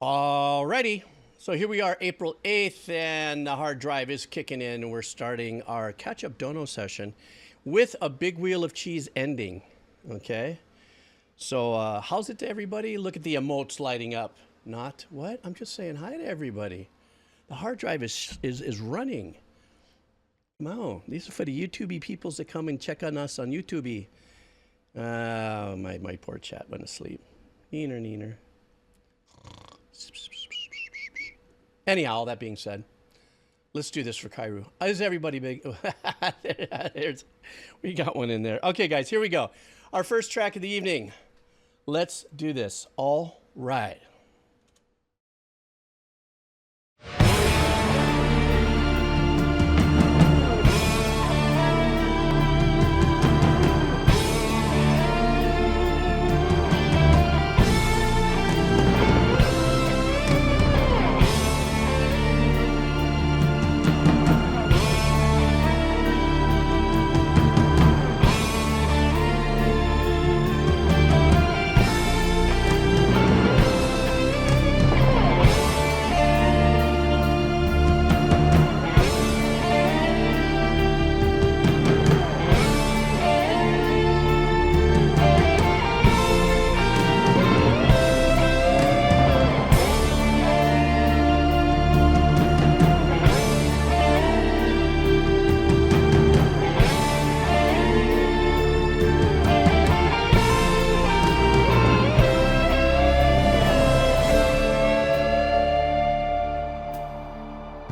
Alrighty, so here we are, April 8th, and the hard drive is kicking in, and we're starting our catch-up dono session with a big wheel of cheese ending, okay? So how's it to everybody? Look at the emotes lighting up. Not what? I'm just saying hi to everybody. The hard drive is running. Wow, these are for the YouTubey peoples that come and check on us on YouTube. My poor chat went to sleep. Neener. Anyhow, all that being said, let's do this for Kairu. Is everybody big? We got one in there. Okay, guys, here we go. Our first track of the evening. Let's do this. All right.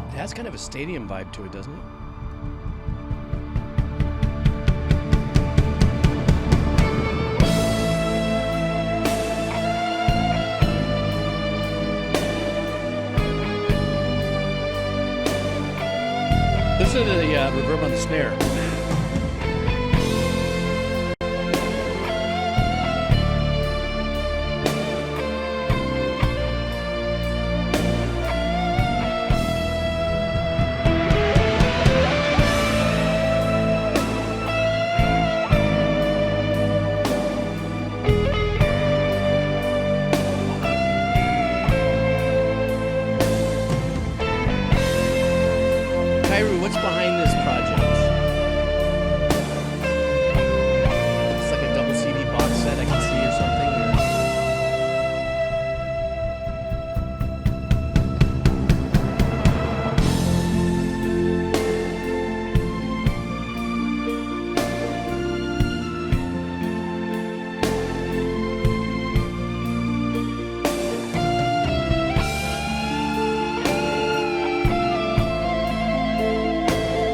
It has kind of a stadium vibe to it, doesn't it? Listen to the reverb on the snare. What's behind this project? It's like a double CD box set I can see or something.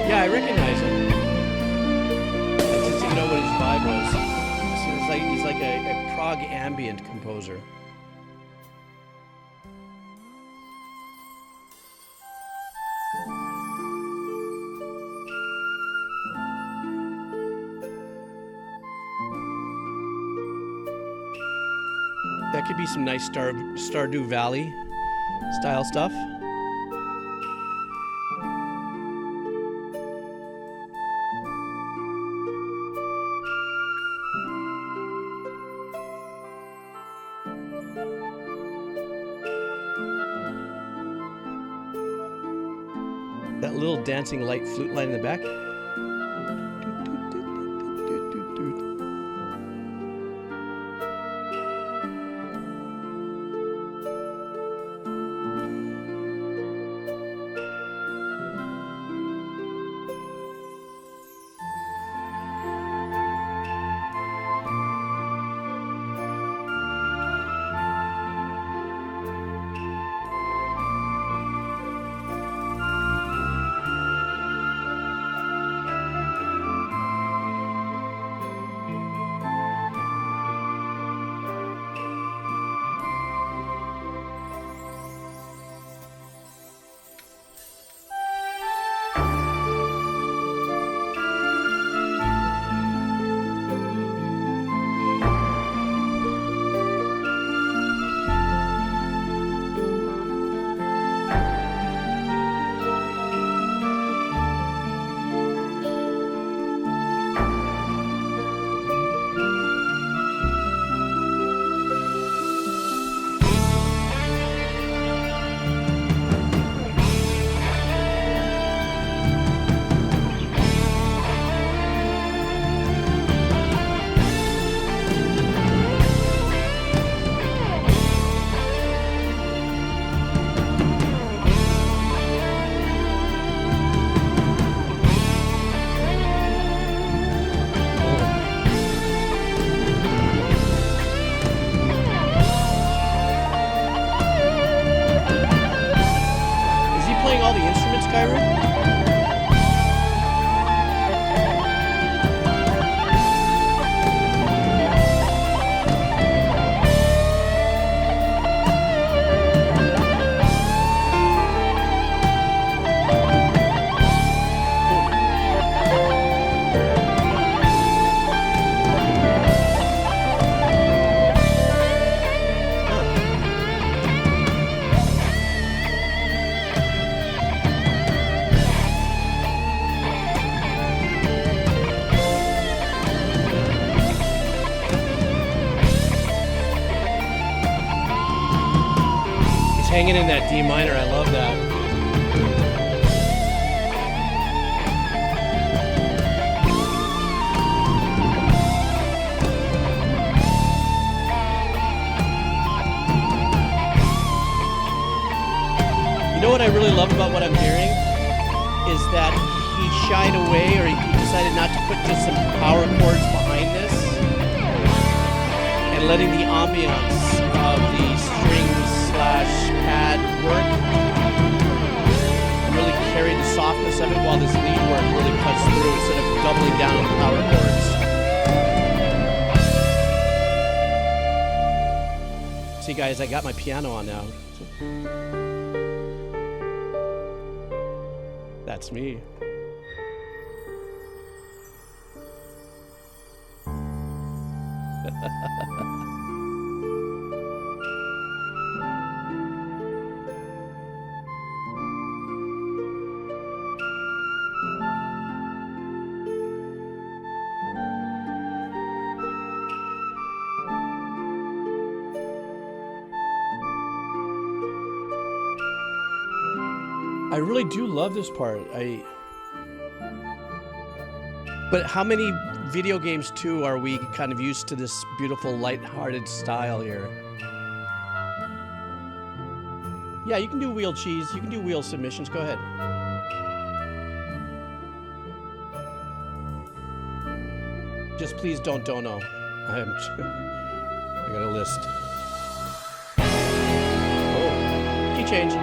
Yeah, I recognize him. I just didn't know what his vibe was. So he's like a prog ambient composer. That could be some nice Stardew Valley style stuff. That little dancing light flute line in the back. Skyrim? Hanging in that D minor, I love that. You know what I really love about what I'm hearing is that he shied away, or he decided not to put just some power chords behind this and letting the ambiance of the strings pad work and really carry the softness of it, while this lead work really cuts through instead of doubling down on the power chords. See guys, I got my piano on now. That's me. I really do love this part. But how many video games too are we kind of used to this beautiful light-hearted style here? Yeah, you can do wheel cheese. You can do wheel submissions. Go ahead. Just please don't dono. I got a list. Oh, key change.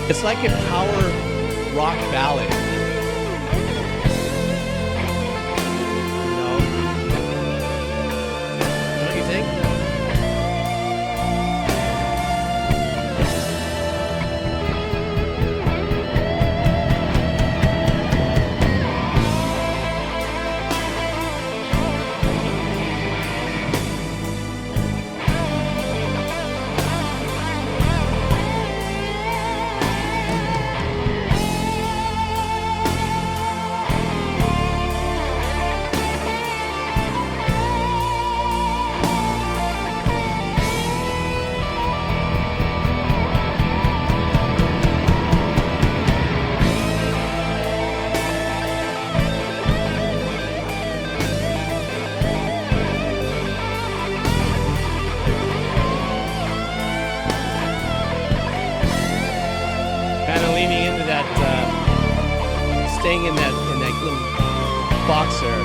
It's like a power rock ballad. You know? Don't you think? staying in that little box there.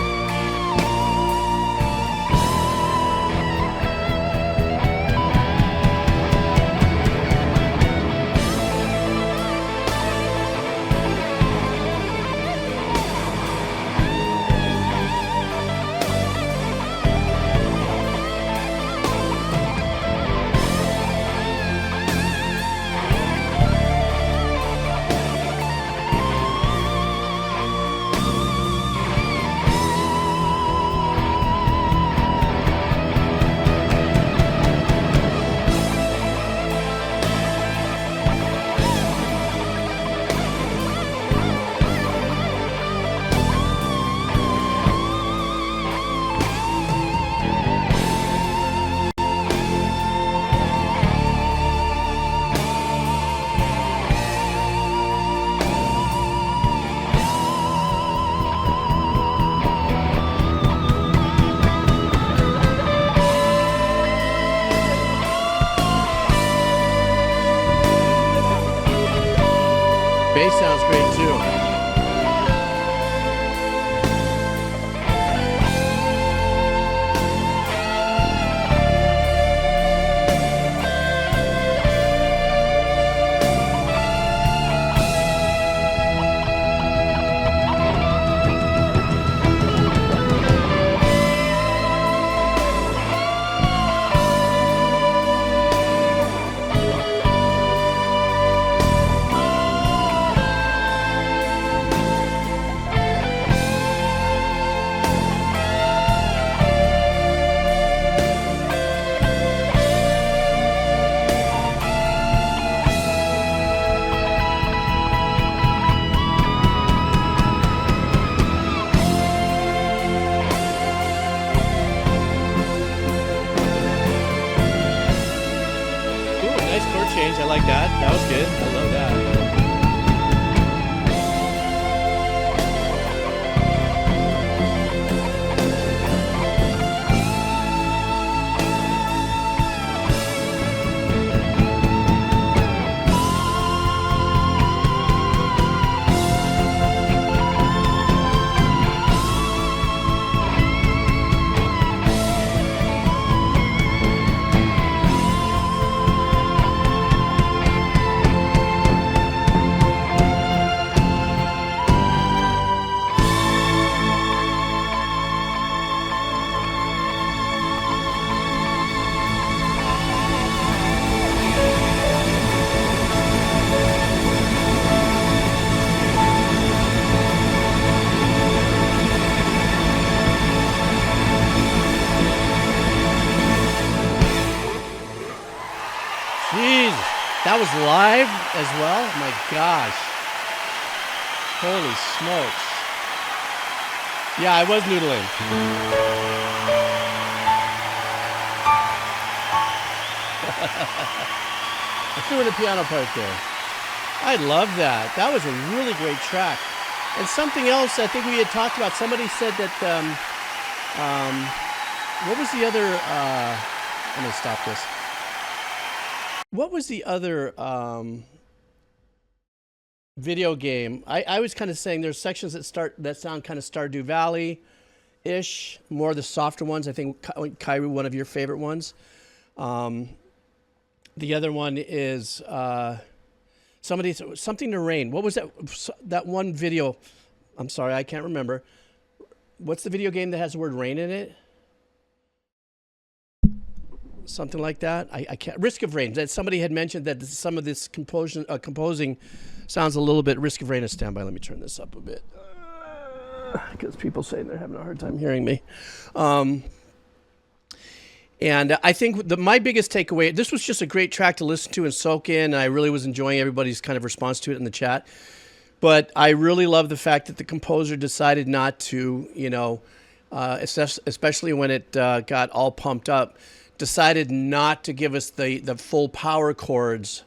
Bass sounds great too. I like that. That was good. I love that. That was live as well? My gosh. Holy smokes. Yeah, I was noodling. I threw in a piano part there. I love that. That was a really great track. And something else I think we had talked about. Somebody said that, what was the other, I'm going to stop this. What was the other video game? I was kind of saying there's sections that sound kind of Stardew Valley-ish, more the softer ones. I think Kyrie, one of your favorite ones. The other one is something to rain. What was that one video? I'm sorry, I can't remember. What's the video game that has the word rain in it? Something like that. I can't. Risk of Rain. That somebody had mentioned that some of this composing sounds a little bit. Risk of Rain. Stand by. Let me turn this up a bit because people say they're having a hard time hearing me. And I think my biggest takeaway. This was just a great track to listen to and soak in. I really was enjoying everybody's kind of response to it in the chat. But I really love the fact that the composer decided not to, especially when it got all pumped up, decided not to give us the full power chords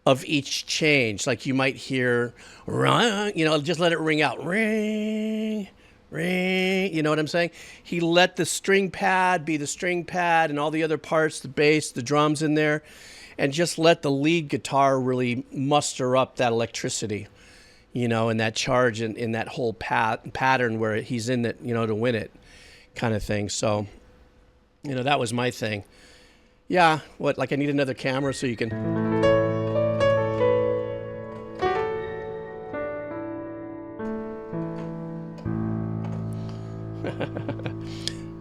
of each change. Like you might hear, just let it ring out. Ring, ring. You know what I'm saying? He let the string pad be the string pad and all the other parts, the bass, the drums in there, and just let the lead guitar really muster up that electricity. you know, and that charge in that whole pattern where he's in it, you know, to win it kind of thing. So, you know, that was my thing. Yeah, what, like I need another camera so you can...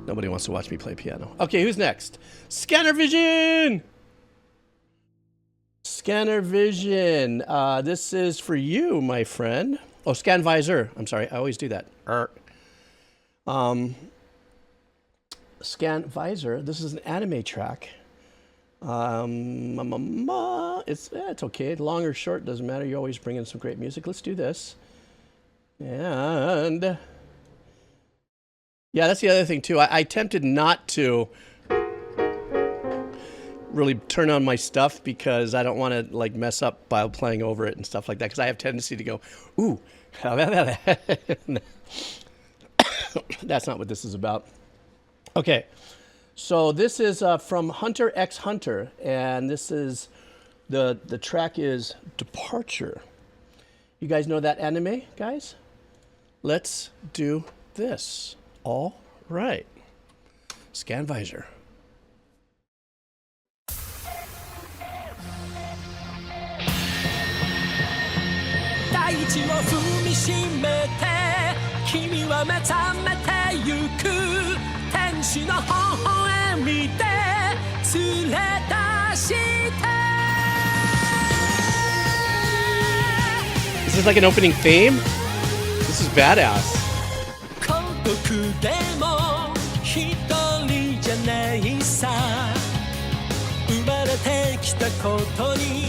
Nobody wants to watch me play piano. Okay, who's next? Scanner Vision! Scanner Vision. This is for you, my friend. Oh, Scan Visor. I'm sorry, I always do that. Scan Visor. This is an anime track. It's okay. Long or short, doesn't matter. You always bring in some great music. Let's do this. And... yeah, that's the other thing, too. I attempted not to really turn on my stuff because I don't want to, like, mess up while playing over it and stuff like that, because I have a tendency to go, ooh. That's not what this is about. Okay, so this is from Hunter x Hunter, and this is, the track is Departure. You guys know that anime, guys? Let's do this. All right. Scan Visor. 大地を踏みしめて君は目覚めてゆく天使の微笑みで連れ出して This is like an opening theme? This is badass. 孤独でも一人じゃないさ生まれてきたことに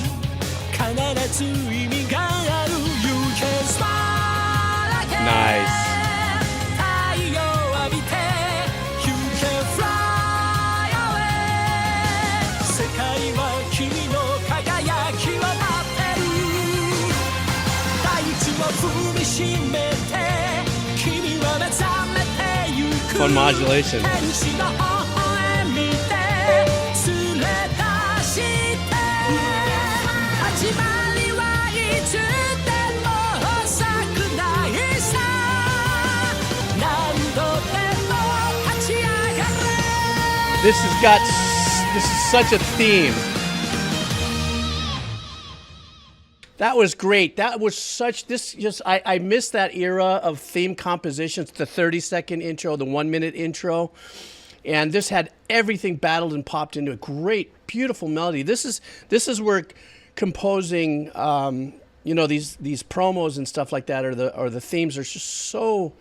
必ず意味がある You can smile again Nice. 太陽浴びて You can fly away 世界は君の輝き渡ってる大地を踏みしめて君は目覚めてゆく Fun modulation. 天使の微笑みで連れ出して始まりはいつでも遅くないさ何度でも立ち上がれ This is such a theme. That was great. That was such, I miss that era of theme compositions, the 30-second intro, the 1-minute intro. And this had everything battled and popped into a great, beautiful melody. This is where composing, you know, these promos and stuff like that, or the themes are just so,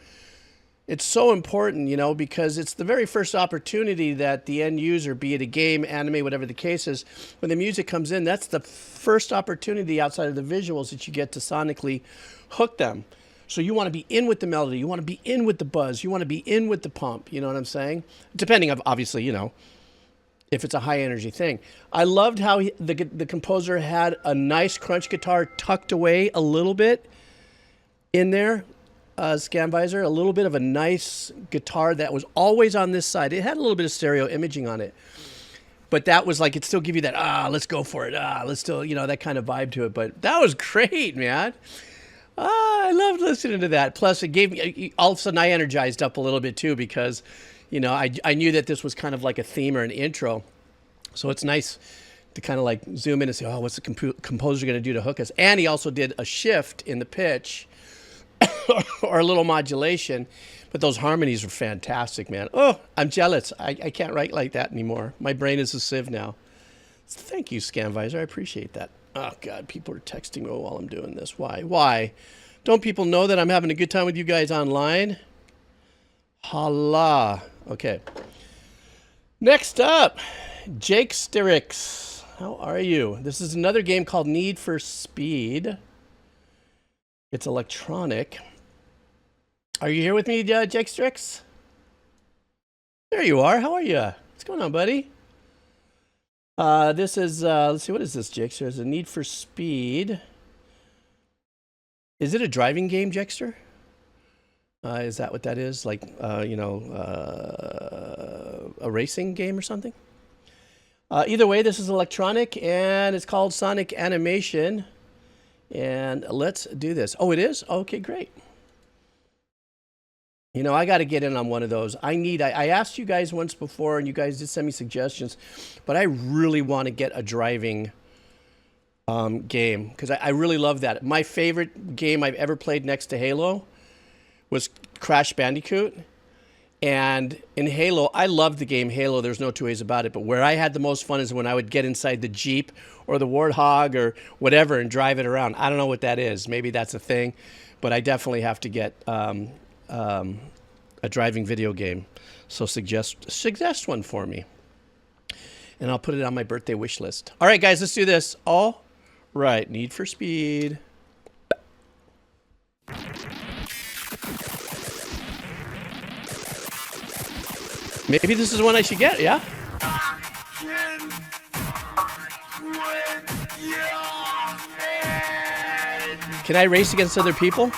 it's so important, you know, because it's the very first opportunity that the end user, be it a game, anime, whatever the case is, when the music comes in, that's the first opportunity outside of the visuals that you get to sonically hook them. So you want to be in with the melody, you want to be in with the buzz, you want to be in with the pump, you know what I'm saying? Depending on, obviously, you know, if it's a high energy thing. I loved how the composer had a nice crunch guitar tucked away a little bit in there, Scan Visor, a little bit of a nice guitar that was always on this side. It had a little bit of stereo imaging on it, but that was like, it still give you that, let's go for it. Let's still, you know, that kind of vibe to it. But that was great, man. I loved listening to that. Plus, it gave me, all of a sudden I energized up a little bit too, because, you know, I knew that this was kind of like a theme or an intro. So it's nice to kind of like zoom in and say, oh, what's the composer going to do to hook us? And he also did a shift in the pitch or a little modulation. But those harmonies were fantastic, man. Oh, I'm jealous. I can't write like that anymore. My brain is a sieve now. Thank you, Scan Visor. I appreciate that. Oh, God, people are texting me while I'm doing this. Why? Why? Don't people know that I'm having a good time with you guys online? Holla. Okay. Next up, Jake Styrix. How are you? This is another game called Need for Speed. It's electronic. Are you here with me, Jake Styrix? There you are. How are you? What's going on, buddy? This is, let's see, what is this, Jake? There's a Need for Speed. Is it a driving game, Jexter? Is that what that is? Like, you know, a racing game or something? Either way, this is electronic, and it's called Sonic Animation. And let's do this. Oh, it is? Okay, great. You know, I got to get in on one of those. I asked you guys once before, and you guys did send me suggestions, but I really want to get a driving game because I really love that. My favorite game I've ever played next to Halo was Crash Bandicoot. And in Halo, I love the game Halo. There's no two ways about it. But where I had the most fun is when I would get inside the Jeep or the Warthog or whatever and drive it around. I don't know what that is. Maybe that's a thing. But I definitely have to get a driving video game. So suggest one for me. And I'll put it on my birthday wish list. All right, guys, let's do this. All right, Need for Speed. Maybe this is one I should get, yeah? Can I race against other people?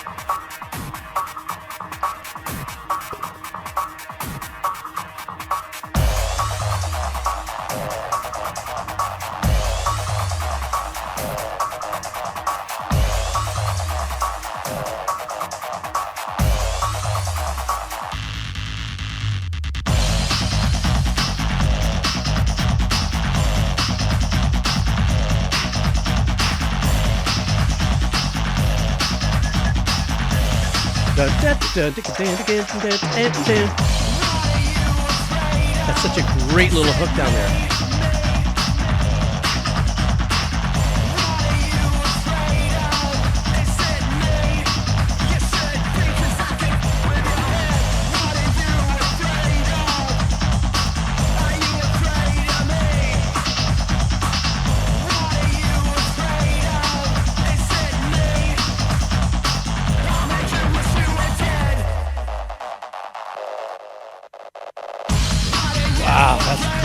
That's such a great little hook down there.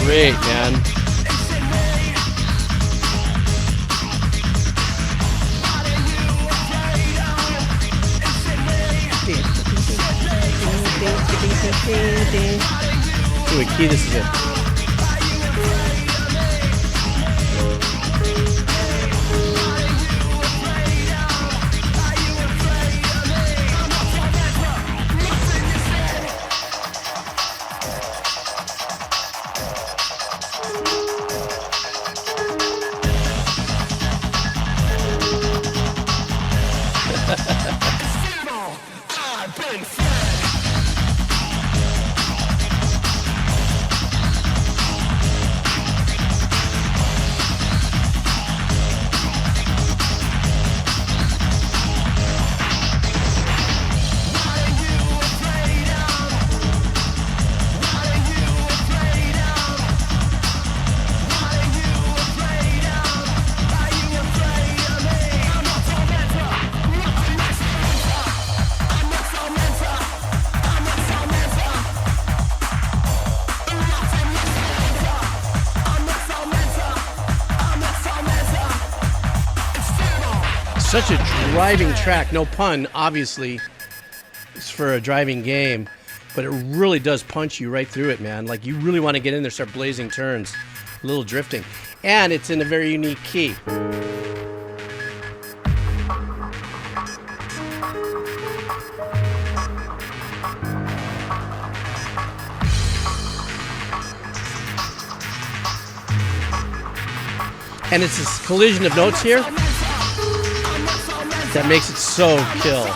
Great, man. Ooh, key, this is it. Such a driving track, no pun, obviously, it's for a driving game, but it really does punch you right through it, man. Like, you really want to get in there, start blazing turns, a little drifting. And it's in a very unique key. And it's this collision of notes here that makes it so kill.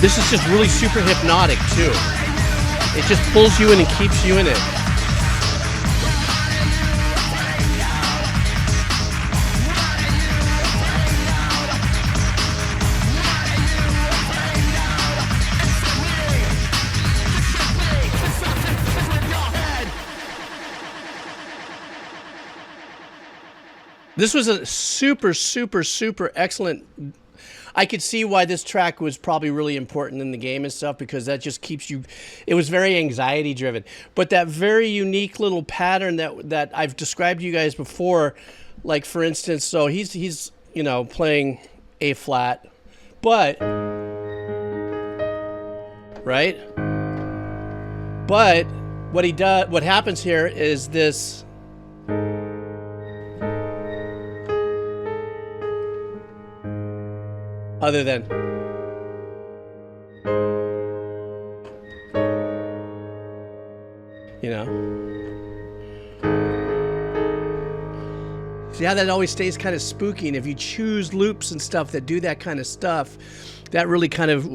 This is just really super hypnotic too. It just pulls you in and keeps you in it. This was a super, super, super excellent. I could see why this track was probably really important in the game and stuff, because that just keeps you. It was very anxiety driven, but that very unique little pattern that I've described to you guys before, like for instance, so he's you know playing A flat, but right, but what happens here is this. Other than you know, see how that always stays kind of spooky, and if you choose loops and stuff that do that kind of stuff, that really kind of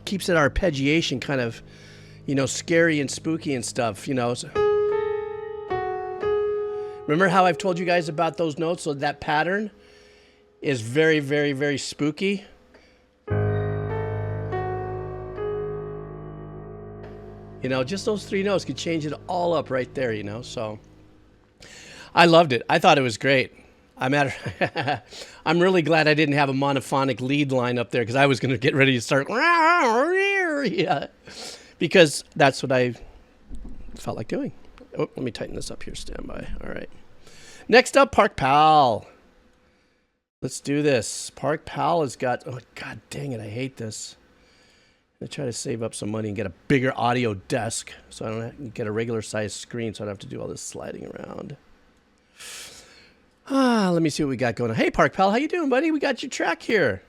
keeps that arpeggiation kind of, you know, scary and spooky and stuff, you know. So, remember how I've told you guys about those notes? So that pattern is very, very, very spooky. You know, just those three notes could change it all up right there, you know. So I loved it. I thought it was great. I'm really glad I didn't have a monophonic lead line up there, because I was going to get ready to start. Yeah, because that's what I felt like doing. Oh, let me tighten this up here. Stand by. All right. Next up, Park Pal. Let's do this. Park Pal has got, oh, God dang it, I hate this. I'm going to try to save up some money and get a bigger audio desk so I don't have to get a regular size screen, so I don't have to do all this sliding around. Let me see what we got going on. Hey, Park Pal, how you doing, buddy? We got your track here.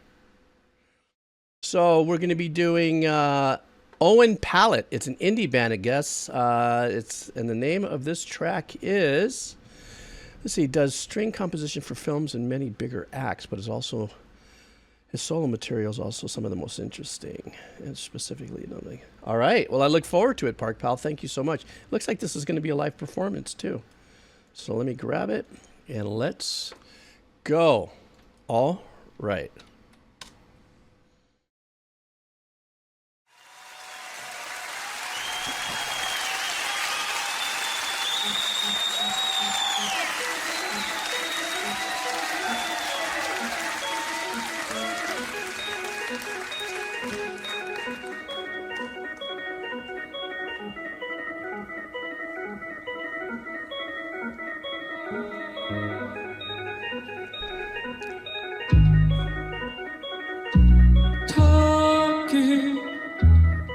So we're going to be doing Owen Pallett. It's an indie band, I guess. And the name of this track is... Let's see, he does string composition for films and many bigger acts, but is also, his solo material is also some of the most interesting, and specifically, all right, well, I look forward to it, Park Pal. Thank you so much. Looks like this is going to be a live performance, too. So let me grab it, and let's go. All right.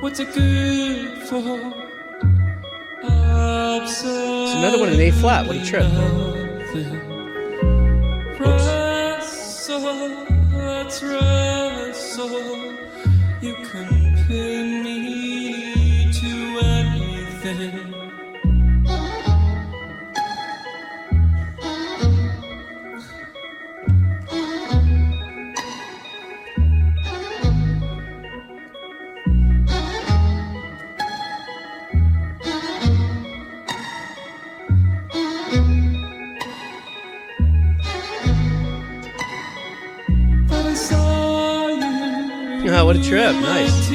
What's it good for? It's another one in A flat. What a trip. Let's wrestle. You can pin me to anything. Oh, what a trip. Nice.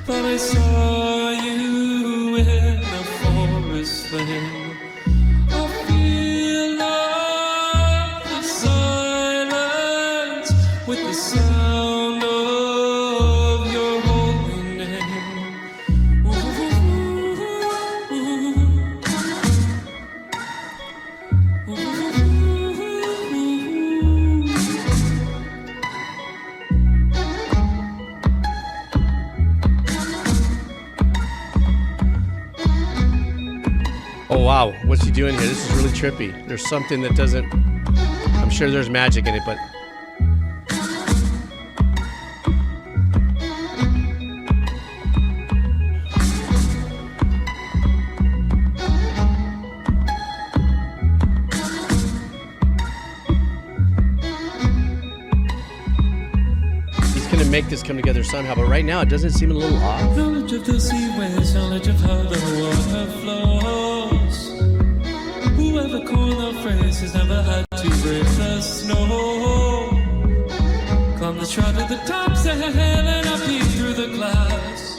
But I saw you in the forest flame. I feel like the silence with the sound of your holy name. Oh, wow. What's he doing here? This is really trippy. There's something that doesn't... I'm sure there's magic in it, but... He's going to make this come together somehow, but right now it doesn't seem a little off. Knowledge of the seaways, knowledge of how the water flows. Whoever coined the phrase has never had to brave the snow. Climb the shroud to the top, say and I peek through the glass.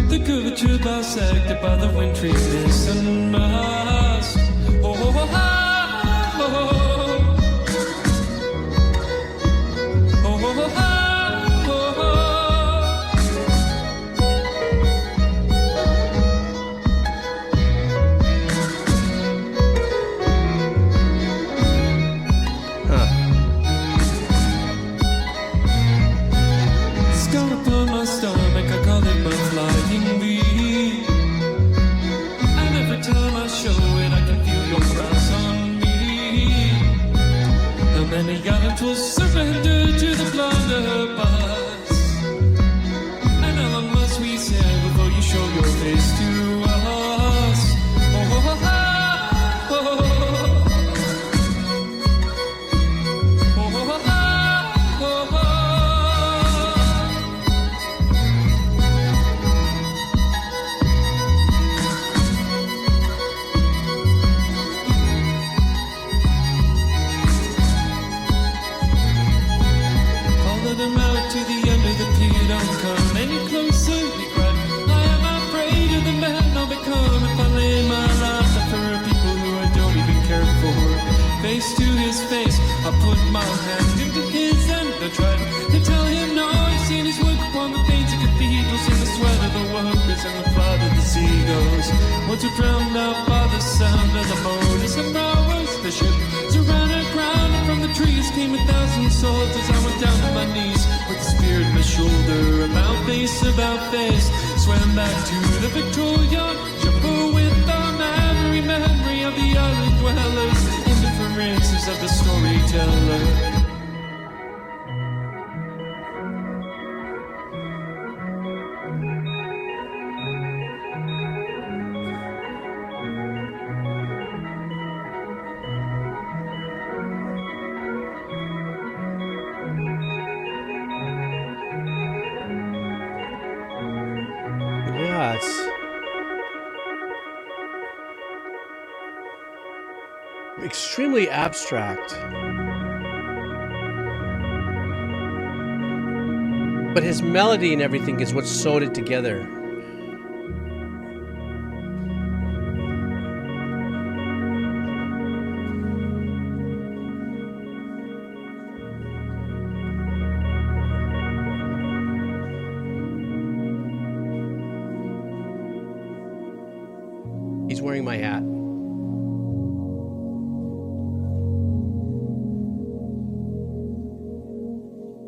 The curvature bisected by the wintry mist and mist. Oh, Gallant will surrender to the blunderbuss. And how long must we sail before you show your face to us? Oh, oh, oh, oh, oh. Face to his face, I put my hand into his and I tried to tell him no. I've seen his work upon the painted cathedrals, in the sweat of the workers and the blood of the seagulls. Once we're drowned out by the sound of the motors and rowers, the ship ran aground, and from the trees came 1,000 soldiers. I went down to my knees with the spear at my shoulder, about face, swam back to the Victoria, jumbo with the memory of the island dwellers, inferences of the storyteller. Yeah, it's extremely abstract. But his melody and everything is what sewed it together. He's wearing my hat.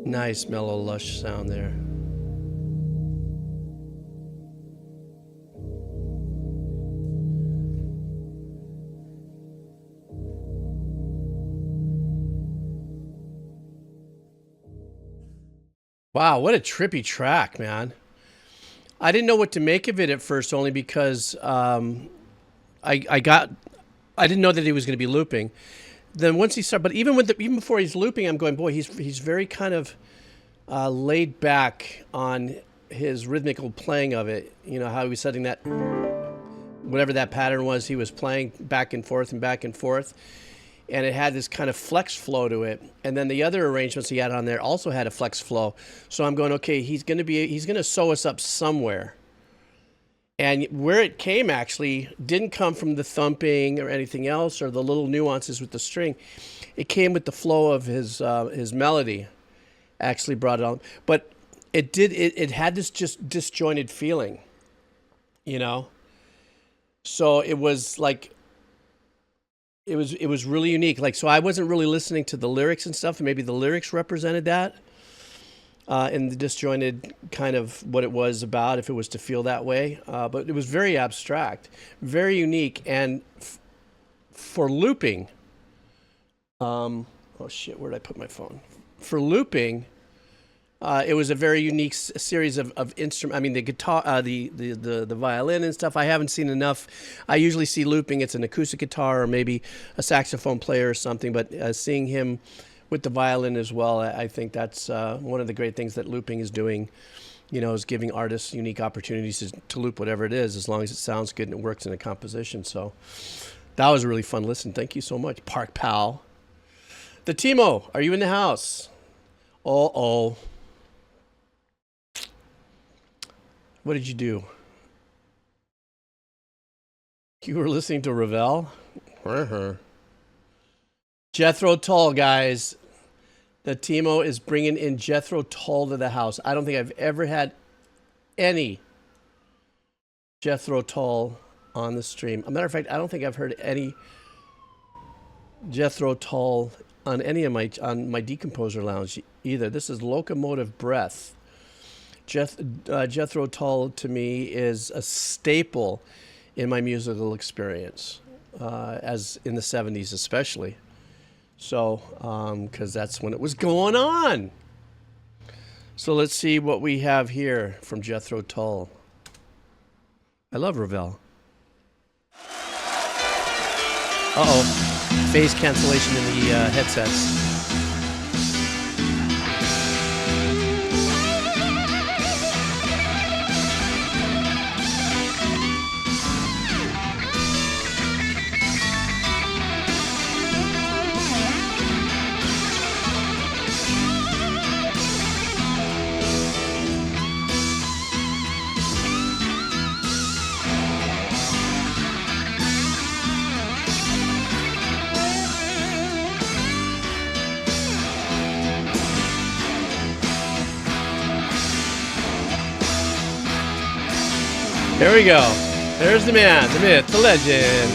Nice, mellow, lush sound there. Wow, what a trippy track, man. I didn't know what to make of it at first, only because I didn't know that he was going to be looping. Then once he started, but even before he's looping, I'm going, boy, he's very kind of laid back on his rhythmical playing of it. You know, how he was setting that, whatever that pattern was, he was playing back and forth, and it had this kind of flex flow to it. And then the other arrangements he had on there also had a flex flow. So I'm going, okay, he's going to sew us up somewhere. And where it came actually didn't come from the thumping or anything else or the little nuances with the string. It came with the flow of his melody. Actually brought it on, but it had this just disjointed feeling, you know. So it was like it was really unique. Like, so I wasn't really listening to the lyrics and stuff. Maybe the lyrics represented that. In the disjointed kind of what it was about, if it was to feel that way. But it was very abstract, very unique. And for looping, oh shit, where did I put my phone? For looping, it was a very unique series of instruments. I mean, the guitar, the violin and stuff, I haven't seen enough. I usually see looping, it's an acoustic guitar or maybe a saxophone player or something, but seeing him with the violin as well, I think that's one of the great things that looping is doing, you know, is giving artists unique opportunities to loop whatever it is, as long as it sounds good and it works in a composition. So that was a really fun listen. Thank you so much, Park Pal. The Timo, are you in the house? Oh. What did you do? You were listening to Ravel? Jethro Tull, guys. The Timo is bringing in Jethro Tull to the house. I don't think I've ever had any Jethro Tull on the stream. As a matter of fact, I don't think I've heard any Jethro Tull on any of my Decomposer Lounge either. This is Locomotive Breath. Jethro Tull to me is a staple in my musical experience, as in the 70s especially. So, because that's when it was going on. So let's see what we have here from Jethro Tull. I love Ravel. Uh-oh. Phase cancellation in the headsets. There we go. There's the man, the myth, the legend.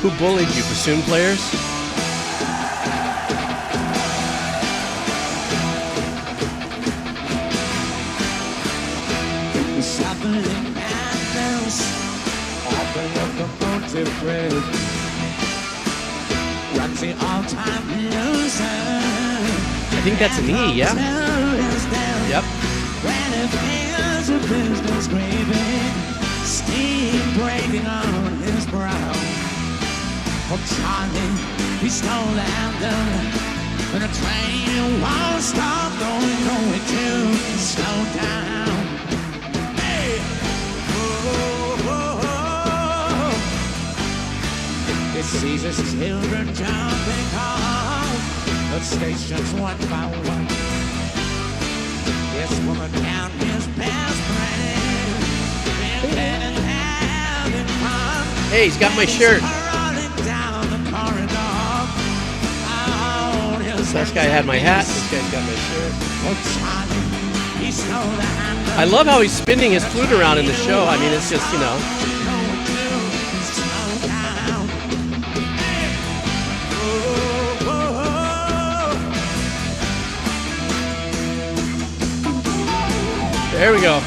Who bullied you, bassoon players? Locomotive bridge runs the all-time loser. I think that's an E, yeah? Yep. When it feels a business craving, steam breaking on his brow. Oh, Charlie, he stole the handle, and the train won't stop going to slow down. Hey! It sees his children jumping off the stations one by one. This woman and his best friend been having fun. Hey, he's got my shirt. Running down the corridor. This guy had my hat. This guy's got my shirt. Oh, Charlie, he stole the handle. I love how he's spinning his flute around in the show. I mean, it's just, you know. There we go.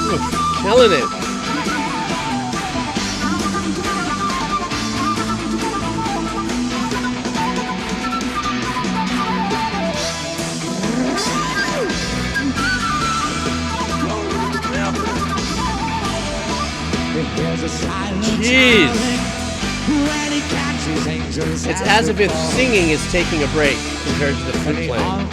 Ooh, killing it. Jeez. It's as if its singing is taking a break compared to the flute playing.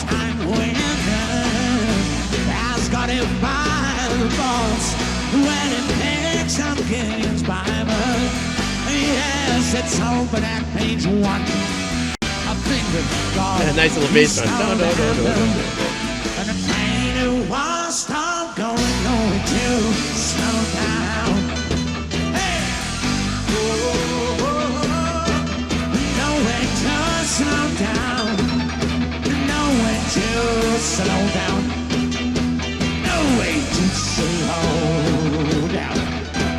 Yes, it's open at page 1. Yeah, nice little bass line. No. And the train won't stop going nowhere to slow down. Hey! Nowhere to slow down. Nowhere to slow down. No way to slow down.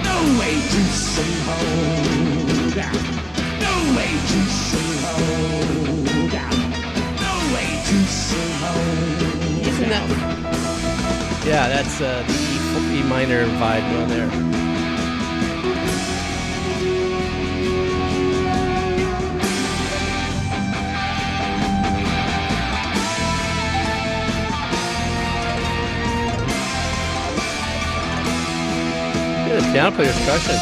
No way to slow down. No way to slow down. No way to slow Isn't that? Yeah, that's the E minor vibe going there. Yeah, the piano player's crushing.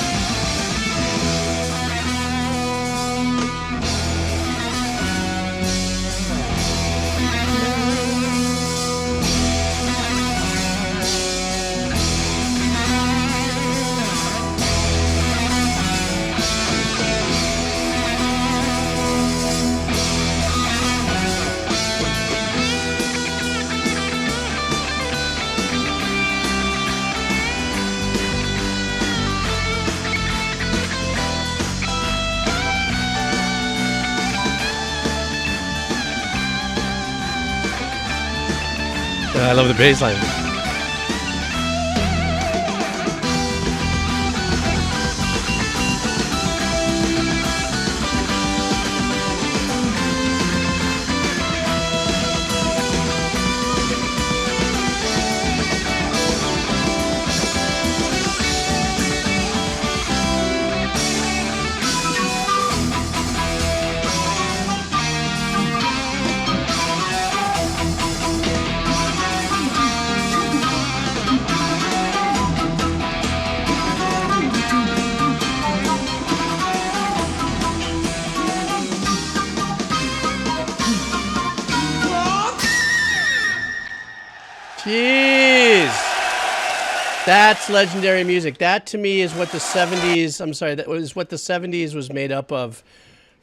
I love the bass line. Jeez. That's legendary music. That to me is what the 70s, I'm sorry, that was what the 70s was made up of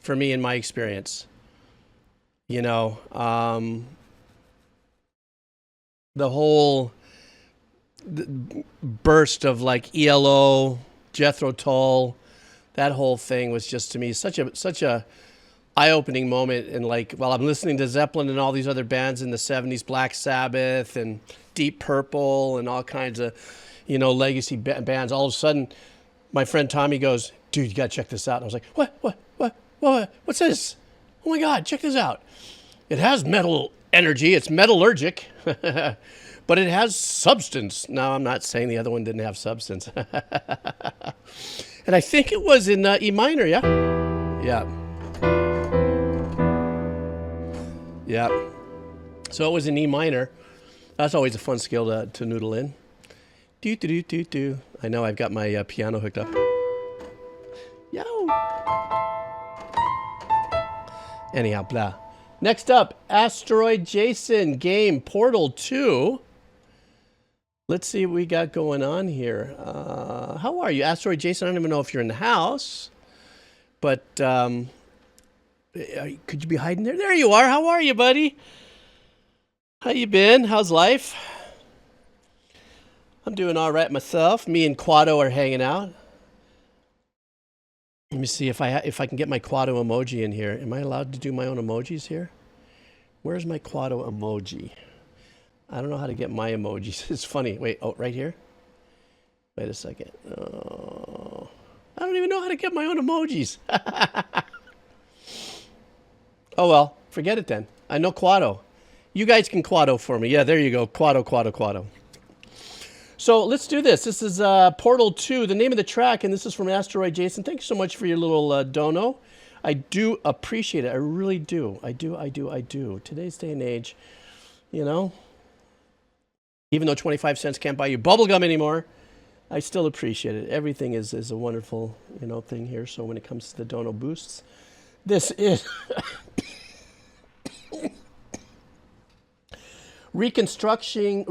for me in my experience. You know, the whole burst of like ELO, Jethro Tull, that whole thing was just to me such a eye-opening moment. And like, while I'm listening to Zeppelin and all these other bands in the 70s, Black Sabbath and Deep Purple and all kinds of, you know, legacy bands, all of a sudden my friend Tommy goes, dude, you gotta check this out. And I was like, what's this? Oh my God, check this out. It has metal energy, it's metallurgic, but it has substance. No, I'm not saying the other one didn't have substance. And I think it was in E minor, yeah? Yeah. Yeah. So it was in E minor. That's always a fun scale to noodle in. Do, do, do, do, do. I know I've got my piano hooked up. Yo. Anyhow, blah. Next up, Asteroid Jason game Portal 2. Let's see what we got going on here. How are you, Asteroid Jason? I don't even know if you're in the house, but could you be hiding there? There you are. How are you, buddy? How you been? How's life? I'm doing all right myself. Me and Quado are hanging out. Let me see if I can get my Quado emoji in here. Am I allowed to do my own emojis here? Where's my Quado emoji? I don't know how to get my emojis. It's funny. Wait, oh, right here? Wait a second. Oh, I don't even know how to get my own emojis. Oh, well, forget it then. I know Quado. You guys can Quado for me. Yeah, there you go. Quado. So let's do this. This is Portal 2, the name of the track, and this is from Asteroid Jason. Thank you so much for your little dono. I do appreciate it. I really do. I do. Today's day and age, you know, even though 25 cents can't buy you bubblegum anymore, I still appreciate it. Everything is a wonderful, you know, thing here. So when it comes to the dono boosts, this is reconstructing.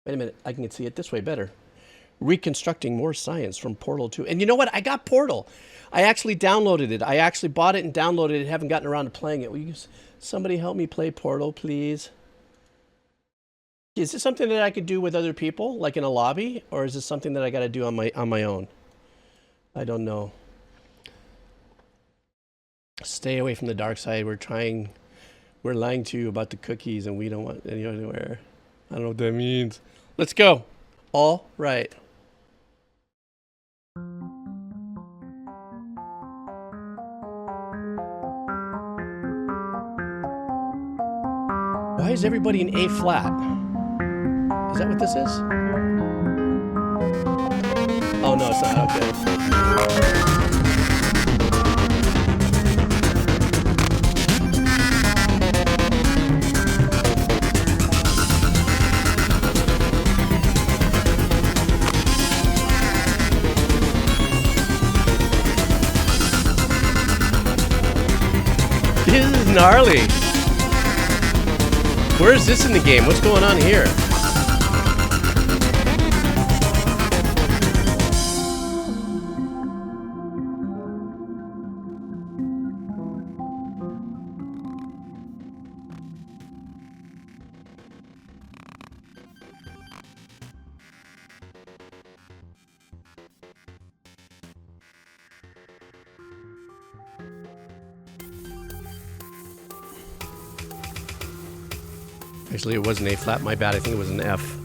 Wait a minute, I can see it this way better. Reconstructing more science from Portal 2. And you know what? I got Portal. I actually downloaded it. I actually bought it and downloaded it. Haven't gotten around to playing it. Will you, somebody help me play Portal, please? Is this something that I could do with other people, like in a lobby? Or is this something that I got to do on my own? I don't know. Stay away from the dark side. We're lying to you about the cookies and we don't want any anywhere. I don't know what that means. Let's go. All right. Why is everybody in A flat? Is that what this is? Oh no, it's not. Okay. This is gnarly. Where is this in the game? What's going on here? Actually, it was an A flat. My bad. I think it was an F.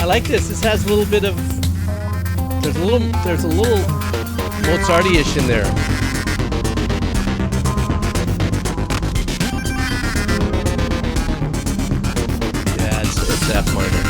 I like this. This has a little bit of there's a little Mozarty-ish in there. Yeah, it's F minor.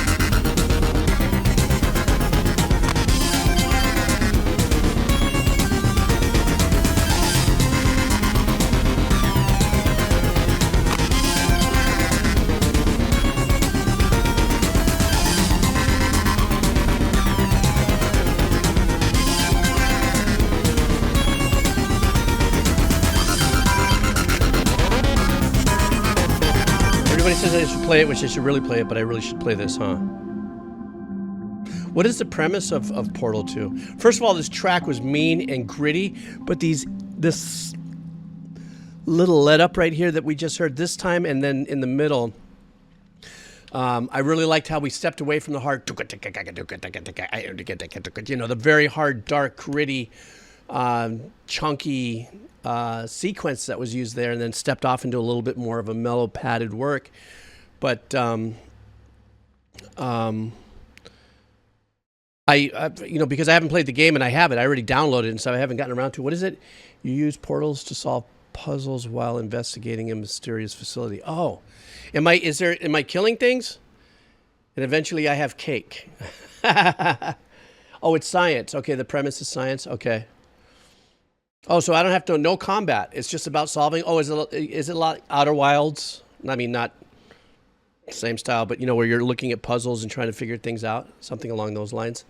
Says I should play it, which I should really play it, but I really should play this, huh? What is the premise of Portal 2? First of all, this track was mean and gritty, but this little let up right here that we just heard this time, and then in the middle, I really liked how we stepped away from the hard, you know, the very hard, dark, gritty, chunky sequence that was used there, and then stepped off into a little bit more of a mellow, padded work. But I you know, because I haven't played the game and I have it, I already downloaded it, and so I haven't gotten around to it. What is it? You use portals to solve puzzles while investigating a mysterious facility. Oh, am I killing things? And eventually I have cake. Oh, it's science. Okay, the premise is science. Okay. Oh, so I don't have to, no combat. It's just about solving. Oh, is it a lot Outer Wilds? I mean, not same style, but you know, where you're looking at puzzles and trying to figure things out, something along those lines.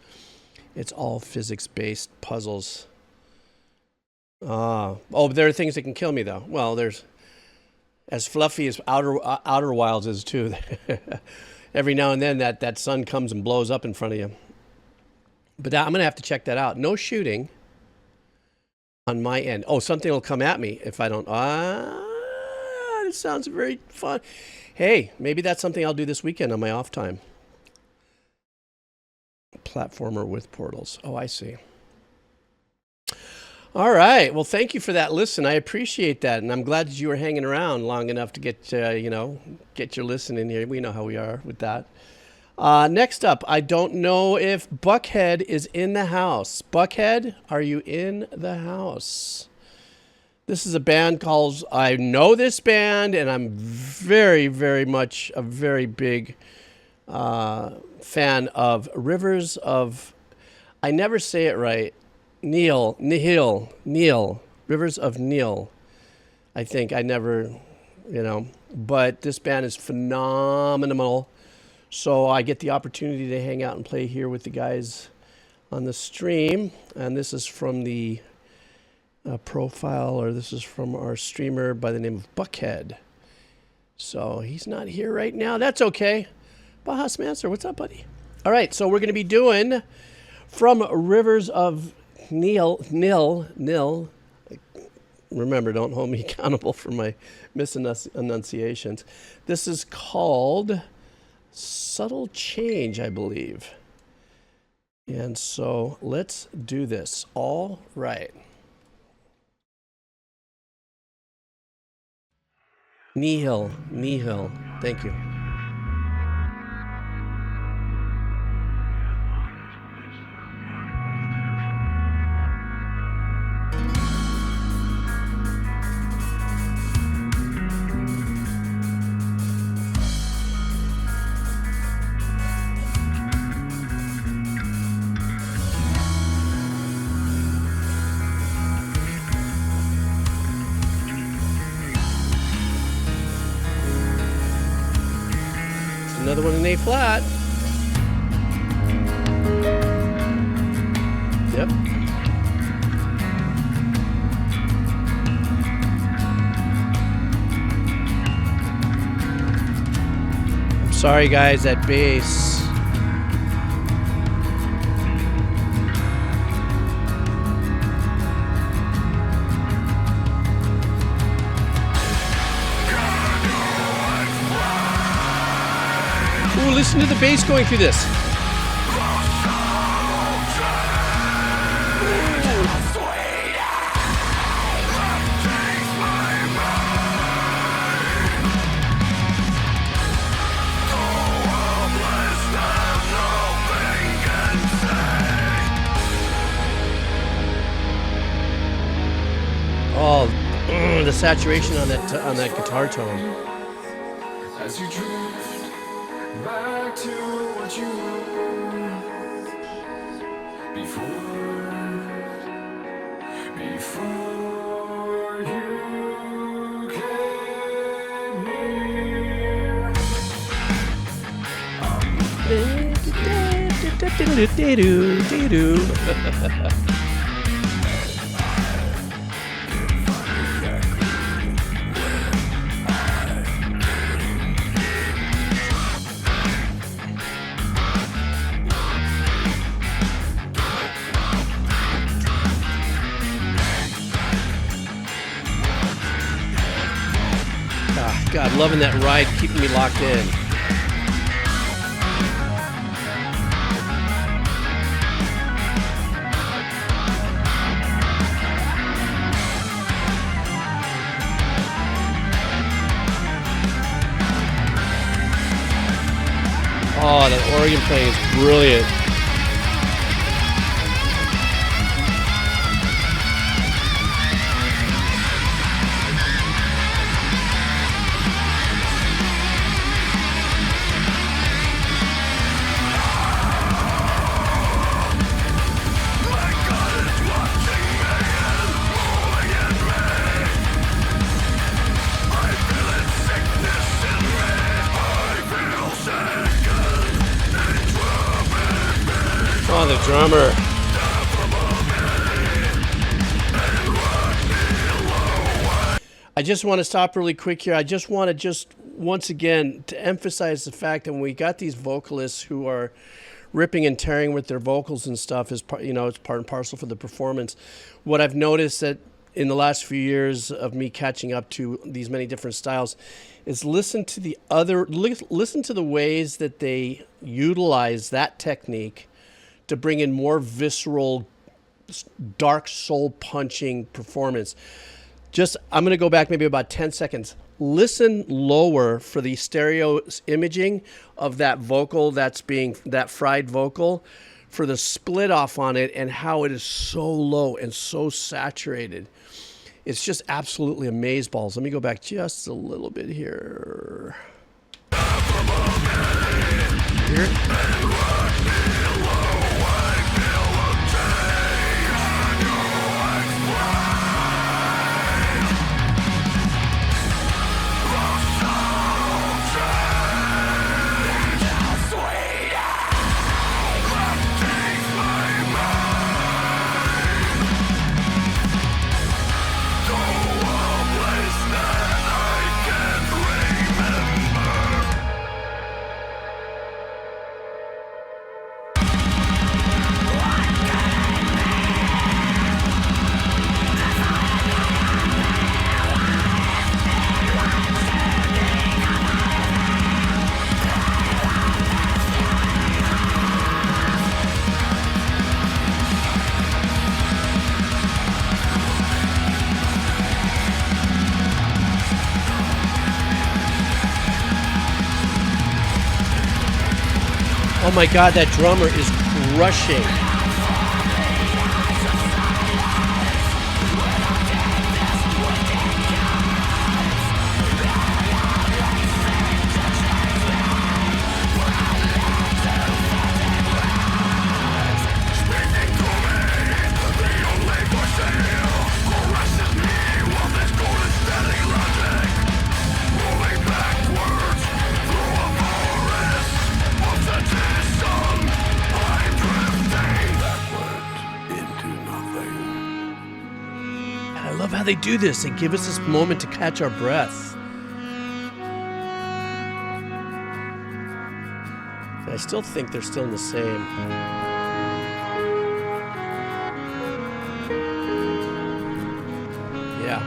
It's all physics-based puzzles. Oh, there are things that can kill me though. Well, there's as fluffy as Outer Wilds is too. Every now and then that sun comes and blows up in front of you. But I'm gonna have to check that out. No shooting on my end. Oh, something will come at me if I don't. It sounds very fun. Hey, maybe that's something I'll do this weekend on my off time. Platformer with portals. Oh, I see. All right. Well, thank you for that listen. I appreciate that, and I'm glad that you were hanging around long enough to get your listen in here. We know how we are with that. Next up, I don't know if Buckhead is in the house. Buckhead, are you in the house? This is a band called, I know this band, and I'm very, very much a very big fan of Rivers of, I never say it right, Nihil, Rivers of Nihil. I think I never, but this band is phenomenal. So I get the opportunity to hang out and play here with the guys on the stream. And this is from the profile, or this is from our streamer by the name of Buckhead. So he's not here right now. That's okay. Baja Smancer, what's up, buddy? All right, so we're going to be doing from Rivers of Nihil. Remember, don't hold me accountable for my misenunciations. This is called Subtle Change, I believe. And so let's do this. All right. Nihil. Thank you. Another one in A flat. Yep. I'm sorry, guys, that bass. Ooh, listen to the bass going through this. Oh, the saturation on that guitar tone. As you drift back to what you were before you came here. God, loving that ride, keeping me locked in. Oh, that organ playing is brilliant. Oh, the drummer. I just want to stop really quick here. I just want to once again to emphasize the fact that when we got these vocalists who are ripping and tearing with their vocals and stuff, is part, it's part and parcel for the performance. What I've noticed that in the last few years of me catching up to these many different styles is listen to the ways that they utilize that technique to bring in more visceral, dark soul punching performance. I'm going to go back maybe about 10 seconds. Listen lower for the stereo imaging of that vocal that fried vocal, for the split off on it and how it is so low and so saturated. It's just absolutely amazeballs. Let me go back just a little bit here. Hear it? Oh my God, that drummer is crushing. How they do this and give us this moment to catch our breath. I still think they're still in the same. Yeah.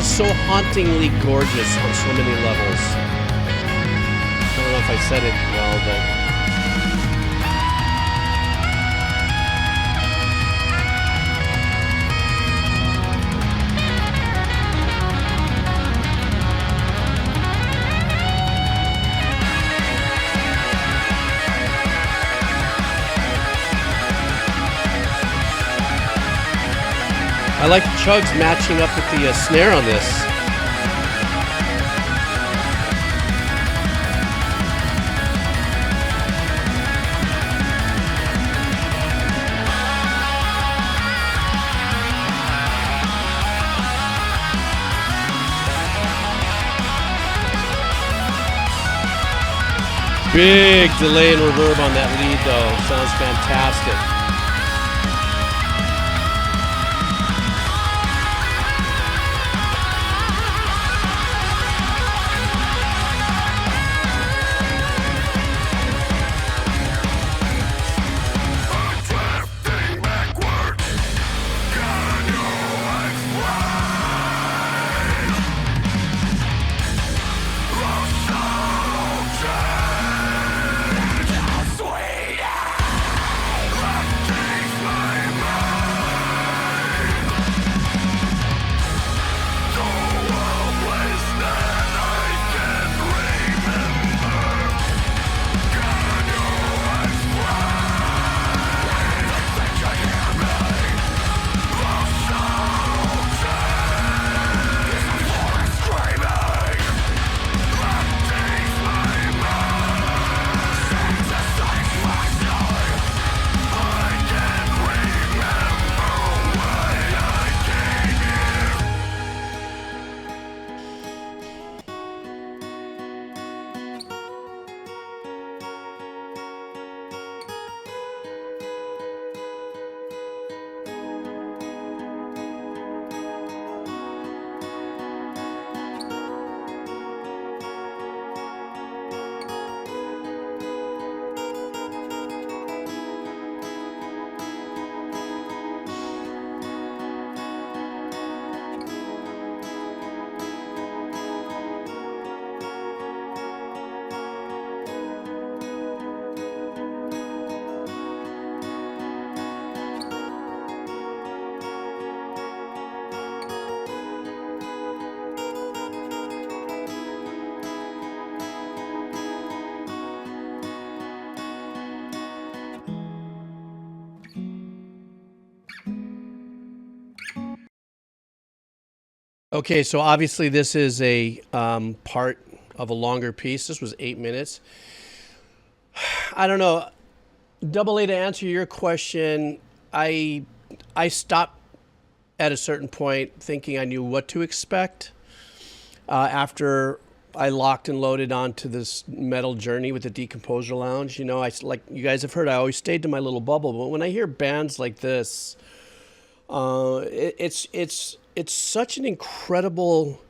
So hauntingly gorgeous on so many levels. I don't know if I said it well, but I like the chugs matching up with the snare on this. Big delay and reverb on that lead though. Sounds fantastic. Okay, so obviously this is a part of a longer piece. This was 8 minutes. I don't know. Double A, to answer your question, I stopped at a certain point thinking I knew what to expect after I locked and loaded onto this metal journey with the Decomposer Lounge. You know, like you guys have heard, I always stayed to my little bubble. But when I hear bands like this, it's such an incredible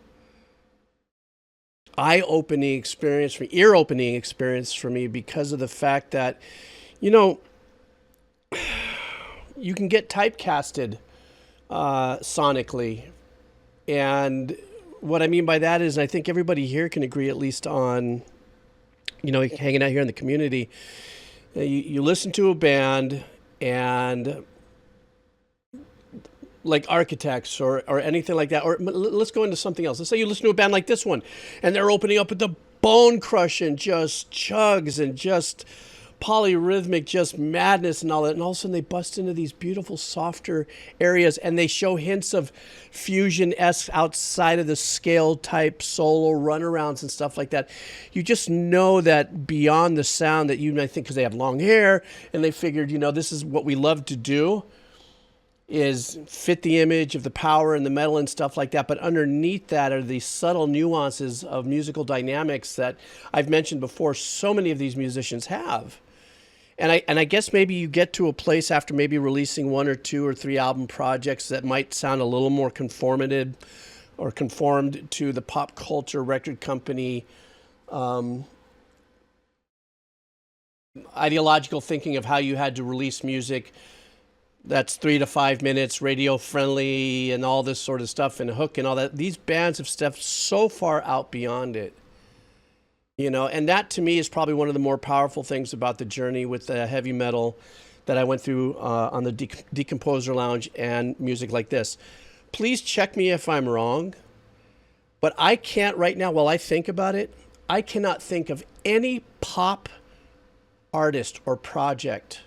eye-opening experience, for ear-opening experience for me, because of the fact that, you know, you can get typecasted sonically. And what I mean by that is, I think everybody here can agree, at least on, you know, hanging out here in the community, you listen to a band and like Architects or anything like that, or let's go into something else. Let's say you listen to a band like this one, and they're opening up with the bone crushing, just chugs and just polyrhythmic, just madness and all that, and all of a sudden they bust into these beautiful, softer areas, and they show hints of fusion-esque outside of the scale type solo runarounds and stuff like that. You just know that beyond the sound that you might think, because they have long hair and they figured, you know, this is what we love to do. is fit the image of the power and the metal and stuff like that. But underneath that are these subtle nuances of musical dynamics that I've mentioned before so many of these musicians have. And I guess maybe you get to a place after maybe releasing 1 or 2 or 3 album projects that might sound a little more conformed to the pop culture record company ideological thinking of how you had to release music that's 3 to 5 minutes, radio friendly, and all this sort of stuff, and hook and all that. These bands have stepped so far out beyond it, you know, and that to me is probably one of the more powerful things about the journey with the heavy metal that I went through on the Decomposer Lounge and music like this. Please check me if I'm wrong, but I can't right now, while I think about it, I cannot think of any pop artist or project,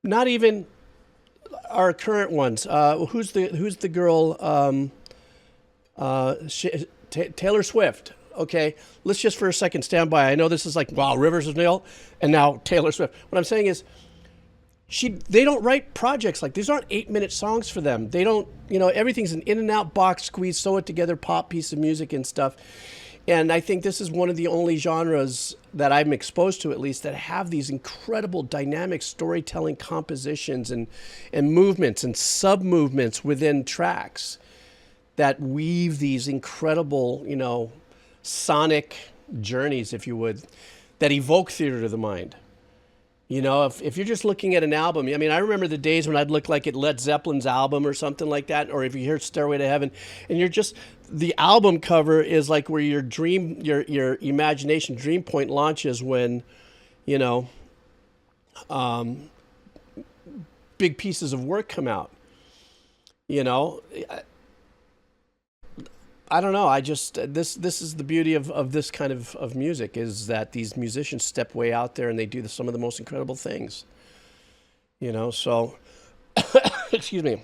not even our current ones. Who's the girl? Taylor Swift. Okay, let's just for a second stand by. I know this is like, wow, Rivers of Nihil, and now Taylor Swift. What I'm saying is, they don't write projects like these. Aren't 8-minute songs for them. They don't, you know, everything's an in and out box squeeze, sew it together, pop piece of music and stuff. And I think this is one of the only genres that I'm exposed to, at least, that have these incredible dynamic storytelling compositions and movements and sub-movements within tracks that weave these incredible, you know, sonic journeys, if you would, that evoke theater of the mind. You know, if you're just looking at an album, I mean, I remember the days when I'd look like at Led Zeppelin's album or something like that, or if you hear Stairway to Heaven, and you're just, the album cover is like where your imagination dream point launches when, you know, big pieces of work come out. You know, I don't know. I just, this is the beauty of this kind of music, is that these musicians step way out there and they do some of the most incredible things, you know, so, excuse me.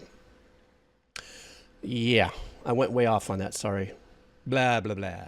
Yeah, I went way off on that. Sorry. Blah, blah, blah.